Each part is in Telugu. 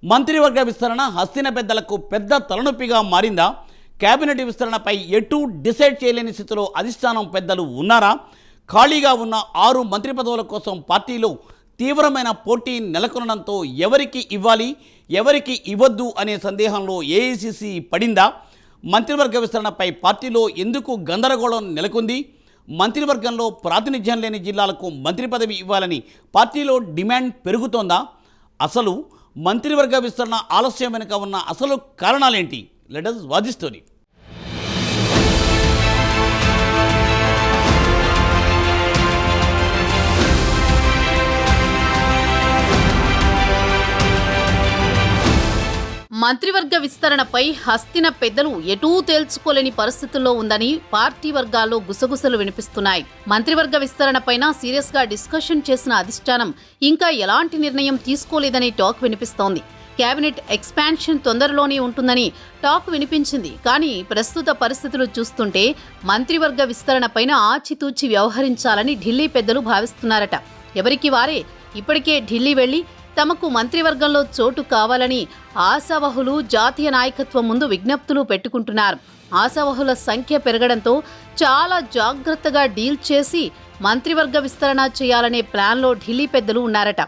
మంత్రివర్గ విస్తరణ హస్తిన పెద్దలకు పెద్ద తలనొప్పిగా మారిందా? కేబినెట్ విస్తరణపై ఎటూ డిసైడ్ చేయలేని స్థితిలో అధిష్టానం పెద్దలు ఉన్నారా? ఖాళీగా ఉన్న 6 మంత్రి పదవుల కోసం పార్టీలో తీవ్రమైన పోటీ నెలకొనడంతో ఎవరికి ఇవ్వాలి, ఎవరికి ఇవ్వద్దు అనే సందేహంలో ఏఐసిసి పడిందా? మంత్రివర్గ విస్తరణపై పార్టీలో ఎందుకు గందరగోళం నెలకొంది? మంత్రివర్గంలో ప్రాతినిధ్యం లేని జిల్లాలకు మంత్రి పదవి ఇవ్వాలని పార్టీలో డిమాండ్ పెరుగుతోందా? అసలు మంత్రివర్గ విస్తరణ ఆలస్యం వెనుక ఉన్న అసలు కారణాలేంటి? Let us watch the story. మంత్రివర్గ విస్తరణపై హస్తిన పెద్దలు ఎటూ తేల్చుకోలేని పరిస్థితుల్లో ఉందని పార్టీ వర్గాల్లో గుసగుసలు వినిపిస్తున్నాయి. మంత్రివర్గ విస్తరణపైన సీరియస్ గా డిస్కషన్ చేసిన అధిష్టానం ఇంకా ఎలాంటి నిర్ణయం తీసుకోలేదని టాక్ వినిపిస్తోంది. కేబినెట్ ఎక్స్పాన్షన్ తొందరలోనే ఉంటుందని టాక్ వినిపించింది. కానీ ప్రస్తుత పరిస్థితులు చూస్తుంటే మంత్రివర్గ విస్తరణపైన ఆచితూచి వ్యవహరించాలని ఢిల్లీ పెద్దలు భావిస్తున్నారట. ఎవరికి వారే ఇప్పటికే ఢిల్లీ వెళ్లి తమకు మంత్రివర్గంలో చోటు కావాలని ఆశావహులు జాతీయ నాయకత్వం ముందు విజ్ఞప్తులు పెట్టుకుంటున్నారు. ఆశావహుల సంఖ్య పెరగడంతో చాలా జాగ్రత్తగా డీల్ చేసి మంత్రివర్గ విస్తరణ చేయాలనే ప్లాన్లో ఢిల్లీ పెద్దలు ఉన్నారట.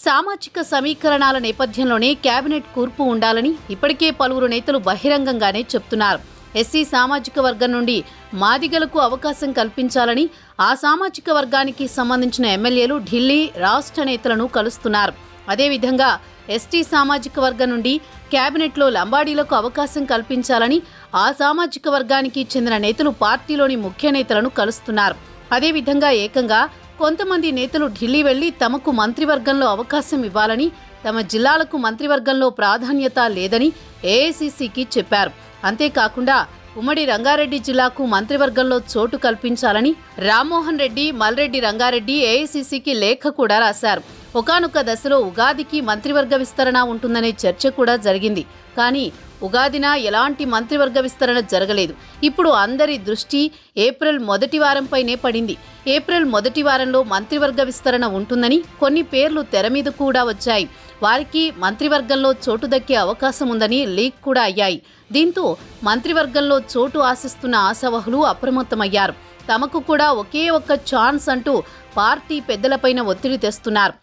సామాజిక సమీకరణాల నేపథ్యంలోనే కేబినెట్ కూర్పు ఉండాలని ఇప్పటికే పలువురు నేతలు బహిరంగంగానే చెప్తున్నారు. ఎస్సీ సామాజిక వర్గం నుండి మాదిగలకు అవకాశం కల్పించాలని ఆ సామాజిక వర్గానికి సంబంధించిన ఎమ్మెల్యేలు ఢిల్లీ రాష్ట్ర నేతలను కలుస్తున్నారు. అదేవిధంగా ఎస్టీ సామాజిక వర్గం నుండి కేబినెట్లో లంబాడీలకు అవకాశం కల్పించాలని ఆ సామాజిక వర్గానికి చెందిన నేతలు పార్టీలోని ముఖ్య నేతలను కలుస్తున్నారు. అదేవిధంగా ఏకంగా కొంతమంది నేతలు ఢిల్లీ వెళ్లి తమకు మంత్రివర్గంలో అవకాశం ఇవ్వాలని, తమ జిల్లాలకు మంత్రివర్గంలో ప్రాధాన్యత లేదని ఏఐసిసికి చెప్పారు. అంతేకాకుండా ఉమ్మడి రంగారెడ్డి జిల్లాకు మంత్రివర్గంలో చోటు కల్పించాలని రామ్మోహన్ రెడ్డి, మల్రెడ్డి రంగారెడ్డి ఏఐసిసికి లేఖ కూడా రాశారు. ఒకానొక దశలో ఉగాదికి మంత్రివర్గ విస్తరణ ఉంటుందనే చర్చ కూడా జరిగింది. కానీ ఉగాదిన ఎలాంటి మంత్రివర్గ విస్తరణ జరగలేదు. ఇప్పుడు అందరి దృష్టి ఏప్రిల్ మొదటి వారంపైనే పడింది. ఏప్రిల్ మొదటి వారంలో మంత్రివర్గ విస్తరణ ఉంటుందని కొన్ని పేర్లు తెర మీద కూడా వచ్చాయి. వారికి మంత్రివర్గంలో చోటు దక్కే అవకాశం ఉందని లీక్ కూడా అయ్యాయి. దీంతో మంత్రివర్గంలో చోటు ఆశిస్తున్న ఆశావహులు అప్రమత్తమయ్యారు. తమకు కూడా ఒకే ఒక్క ఛాన్స్ అంటూ పార్టీ పెద్దలపైన ఒత్తిడి తెస్తున్నారు.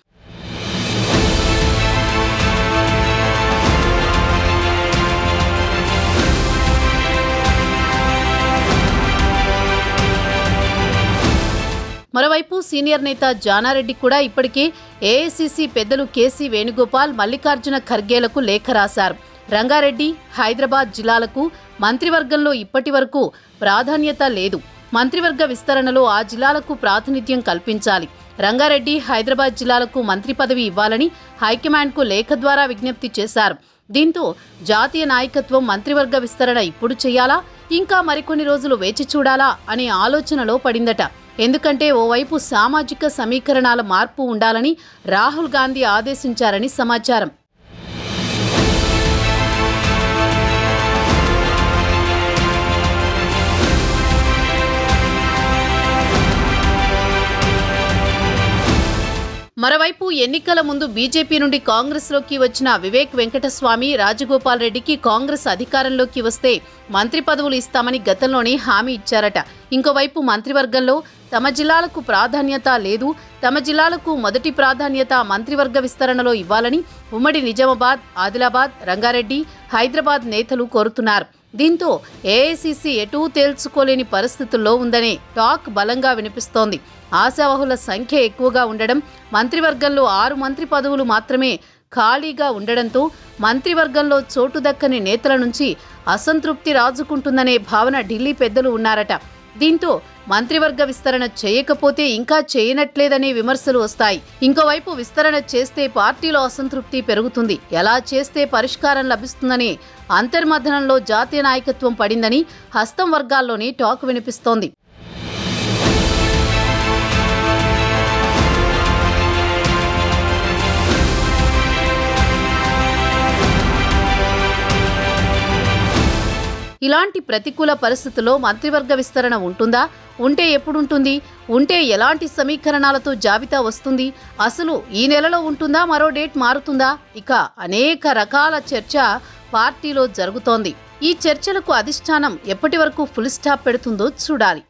మరోవైపు సీనియర్ నేత జానారెడ్డి కూడా ఇప్పటికే ఏఐసిసి పెద్దలు కేసీ వేణుగోపాల్, మల్లికార్జున ఖర్గేలకు లేఖ రాశారు. రంగారెడ్డి, హైదరాబాద్ జిల్లాలకు మంత్రివర్గంలో ఇప్పటి వరకు ప్రాధాన్యత లేదు. మంత్రివర్గ విస్తరణలో ఆ జిల్లాలకు ప్రాతినిధ్యం కల్పించాలి. రంగారెడ్డి, హైదరాబాద్ జిల్లాలకు మంత్రి పదవి ఇవ్వాలని హైకమాండ్కు లేఖ ద్వారా విజ్ఞప్తి చేశారు. దీంతో జాతీయ నాయకత్వం మంత్రివర్గ విస్తరణ ఇప్పుడు చేయాలా, ఇంకా మరికొన్ని రోజులు వేచి చూడాలా అనే ఆలోచనలో పడిందట. ఎందుకంటే ఓవైపు సామాజిక సమీకరణాల మార్పు ఉండాలని రాహుల్ గాంధీ ఆదేశించారని సమాచారం. మరోవైపు ఎన్నికల ముందు బీజేపీ నుండి కాంగ్రెస్లోకి వచ్చిన వివేక్ వెంకటస్వామి, రాజగోపాల్ రెడ్డికి కాంగ్రెస్ అధికారంలోకి వస్తే మంత్రి పదవులు ఇస్తామని గతంలోనే హామీ ఇచ్చారట. ఇంకోవైపు మంత్రివర్గంలో తమ జిల్లాలకు ప్రాధాన్యత లేదు, తమ జిల్లాలకు మొదటి ప్రాధాన్యత మంత్రివర్గ విస్తరణలో ఇవ్వాలని ఉమ్మడి నిజామాబాద్, ఆదిలాబాద్, రంగారెడ్డి, హైదరాబాద్ నేతలు కోరుతున్నారు. దీంతో ఏఐసిసి ఎటూ తేల్చుకోలేని పరిస్థితుల్లో ఉందనే టాక్ బలంగా వినిపిస్తోంది. ఆశావహుల సంఖ్య ఎక్కువగా ఉండడం, మంత్రివర్గంలో 6 మంత్రి పదవులు మాత్రమే ఖాళీగా ఉండడంతో మంత్రివర్గంలో చోటు దక్కని నేతల నుంచి అసంతృప్తి రాజుకుంటుందనే భావన ఢిల్లీ పెద్దలు ఉన్నారట. దీంతో మంత్రివర్గ విస్తరణ చేయకపోతే ఇంకా చేయనట్లేదనే విమర్శలు వస్తాయి. ఇంకోవైపు విస్తరణ చేస్తే పార్టీలో అసంతృప్తి పెరుగుతుంది. ఎలా చేస్తే పరిష్కారం లభిస్తుందనే అంతర్మథనంలో జాతీయ నాయకత్వం పడిందని హస్తం వర్గాల్లోని టాక్ వినిపిస్తోంది. ఇలాంటి ప్రతికూల పరిస్థితుల్లో మంత్రివర్గ విస్తరణ ఉంటుందా? ఉంటే ఎప్పుడుంటుంది? ఉంటే ఎలాంటి సమీకరణాలతో జాబితా వస్తుంది? అసలు ఈ నెలలో ఉంటుందా? మరో డేట్ మారుతుందా? ఇక అనేక రకాల చర్చ పార్టీలో జరుగుతోంది. ఈ చర్చలకు అధిష్టానం ఎప్పటి వరకు ఫుల్ స్టాప్ పెడుతుందో చూడాలి.